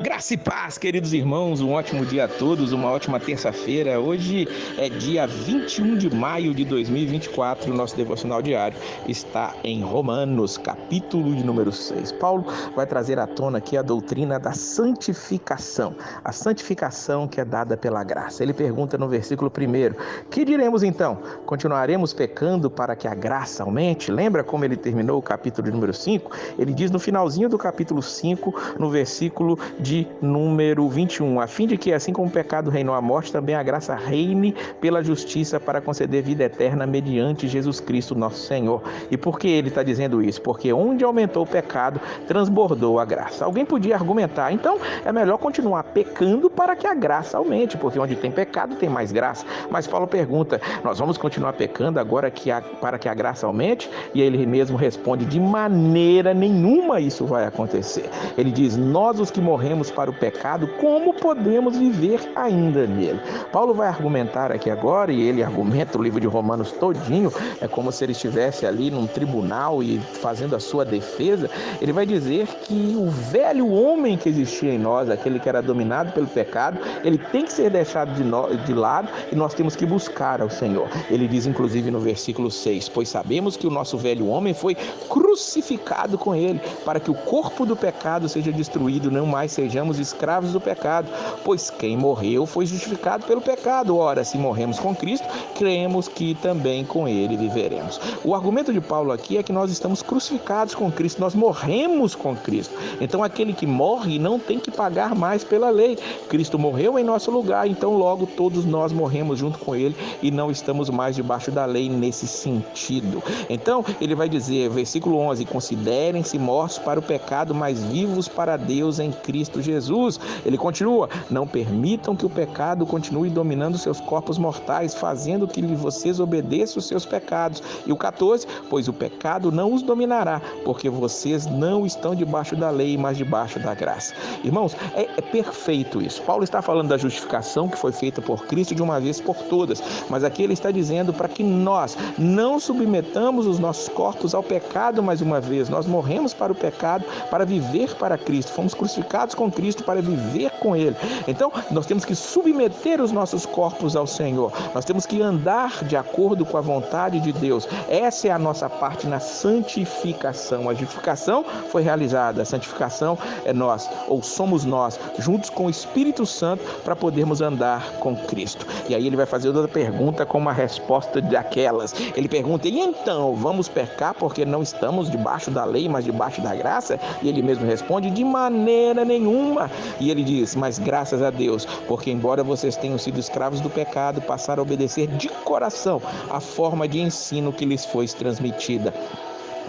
Graça e paz, queridos irmãos, um ótimo dia a todos, uma ótima terça-feira. Hoje é dia 21 de maio de 2024 e o nosso devocional diário está em Romanos, capítulo de número 6. Paulo vai trazer à tona aqui a doutrina da santificação, a santificação que é dada pela graça. Ele pergunta no versículo 1: que diremos então? Continuaremos pecando para que a graça aumente? Lembra como ele terminou o capítulo de número 5? Ele diz no finalzinho do capítulo 5, no versículo de número 21, a fim de que, assim como o pecado reinou a morte, também a graça reine pela justiça para conceder vida eterna mediante Jesus Cristo, nosso Senhor. E por que ele está dizendo isso? Porque onde aumentou o pecado, transbordou a graça. Alguém podia argumentar, então é melhor continuar pecando para que a graça aumente, porque onde tem pecado tem mais graça. Mas Paulo pergunta, nós vamos continuar pecando agora para que a graça aumente? E ele mesmo responde, de maneira nenhuma isso vai acontecer. Ele diz, nós os que morremos para o pecado, como podemos viver ainda nele? Paulo vai argumentar aqui agora, e ele argumenta o livro de Romanos todinho, é como se ele estivesse ali num tribunal e fazendo a sua defesa. Ele vai dizer que o velho homem que existia em nós, aquele que era dominado pelo pecado, ele tem que ser deixado de lado e nós temos que buscar ao Senhor. Ele diz inclusive no versículo 6, pois sabemos que o nosso velho homem foi crucificado com ele, para que o corpo do pecado seja destruído, não mais sejamos escravos do pecado, pois quem morreu foi justificado pelo pecado. Ora, se morremos com Cristo, cremos que também com ele viveremos. O argumento de Paulo aqui é que nós estamos crucificados com Cristo, nós morremos com Cristo. Então aquele que morre não tem que pagar mais pela lei. Cristo morreu em nosso lugar, então logo todos nós morremos junto com ele e não estamos mais debaixo da lei nesse sentido. Então ele vai dizer, versículo 11, considerem-se mortos para o pecado, mas vivos para Deus em Cristo Jesus. Ele continua, não permitam que o pecado continue dominando seus corpos mortais, fazendo que vocês obedeçam os seus pecados. E o 14, pois o pecado não os dominará, porque vocês não estão debaixo da lei, mas debaixo da graça. Irmãos, é perfeito isso. Paulo está falando da justificação que foi feita por Cristo de uma vez por todas, mas aqui ele está dizendo para que nós não submetamos os nossos corpos ao pecado mais uma vez. Nós morremos para o pecado, para viver para Cristo. Fomos crucificados com Cristo para viver com Ele. Então, nós temos que submeter os nossos corpos ao Senhor. Nós temos que andar de acordo com a vontade de Deus. Essa é a nossa parte na santificação. A justificação foi realizada. A santificação é nós, ou somos nós, juntos com o Espírito Santo, para podermos andar com Cristo. E aí ele vai fazer outra pergunta com uma resposta daquelas. Ele pergunta, e então, vamos pecar porque não estamos debaixo da lei, mas debaixo da graça? E ele mesmo responde, de maneira nenhuma. E ele diz, mas graças a Deus, porque embora vocês tenham sido escravos do pecado, passaram a obedecer de coração a forma de ensino que lhes foi transmitida.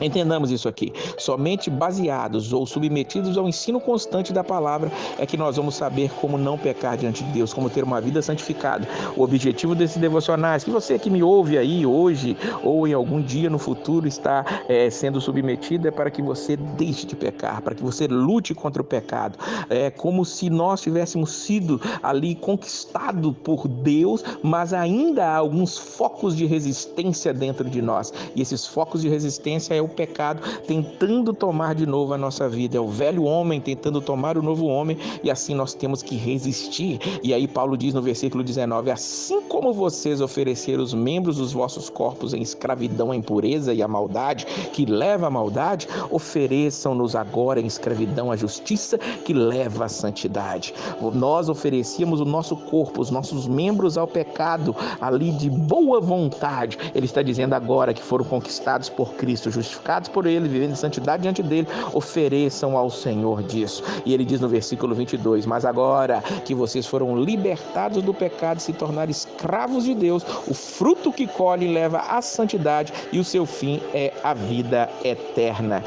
Entendamos isso aqui, somente baseados ou submetidos ao ensino constante da palavra é que nós vamos saber como não pecar diante de Deus, como ter uma vida santificada. O objetivo desses devocionais, que você que me ouve aí hoje ou em algum dia no futuro está sendo submetido, é para que você deixe de pecar, para que você lute contra o pecado. É como se nós tivéssemos sido ali conquistados por Deus, mas ainda há alguns focos de resistência dentro de nós. E esses focos de resistência é o pecado tentando tomar de novo a nossa vida, é o velho homem tentando tomar o novo homem, e assim nós temos que resistir. E aí Paulo diz no versículo 19, assim como vocês ofereceram os membros dos vossos corpos em escravidão à impureza e à maldade, que leva à maldade, ofereçam-nos agora em escravidão à justiça, que leva à santidade. Nós oferecíamos o nosso corpo, os nossos membros ao pecado, ali de boa vontade. Ele está dizendo agora que foram conquistados por Cristo, justificados por Ele, vivendo em santidade diante dEle, ofereçam ao Senhor disso. E ele diz no versículo 22, mas agora que vocês foram libertados do pecado e se tornaram escravos de Deus, o fruto que colhem leva à santidade e o seu fim é a vida eterna.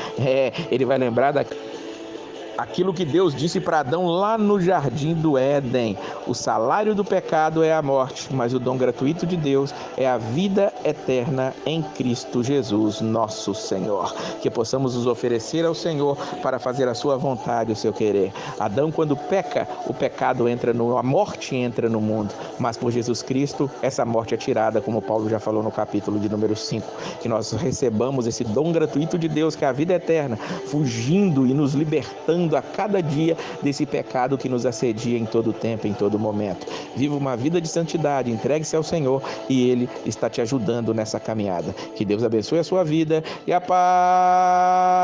Ele vai lembrar aquilo que Deus disse para Adão lá no jardim do Éden, o salário do pecado é a morte, mas o dom gratuito de Deus é a vida eterna em Cristo Jesus, nosso Senhor. Que possamos nos oferecer ao Senhor para fazer a sua vontade, o seu querer. Adão, quando peca, o pecado entra a morte entra no mundo, mas por Jesus Cristo, essa morte é tirada, como Paulo já falou no capítulo de número 5, que nós recebamos esse dom gratuito de Deus, que é a vida eterna, fugindo e nos libertando livrando a cada dia desse pecado que nos assedia em todo tempo, em todo momento. Viva uma vida de santidade, entregue-se ao Senhor e Ele está te ajudando nessa caminhada. Que Deus abençoe a sua vida e a paz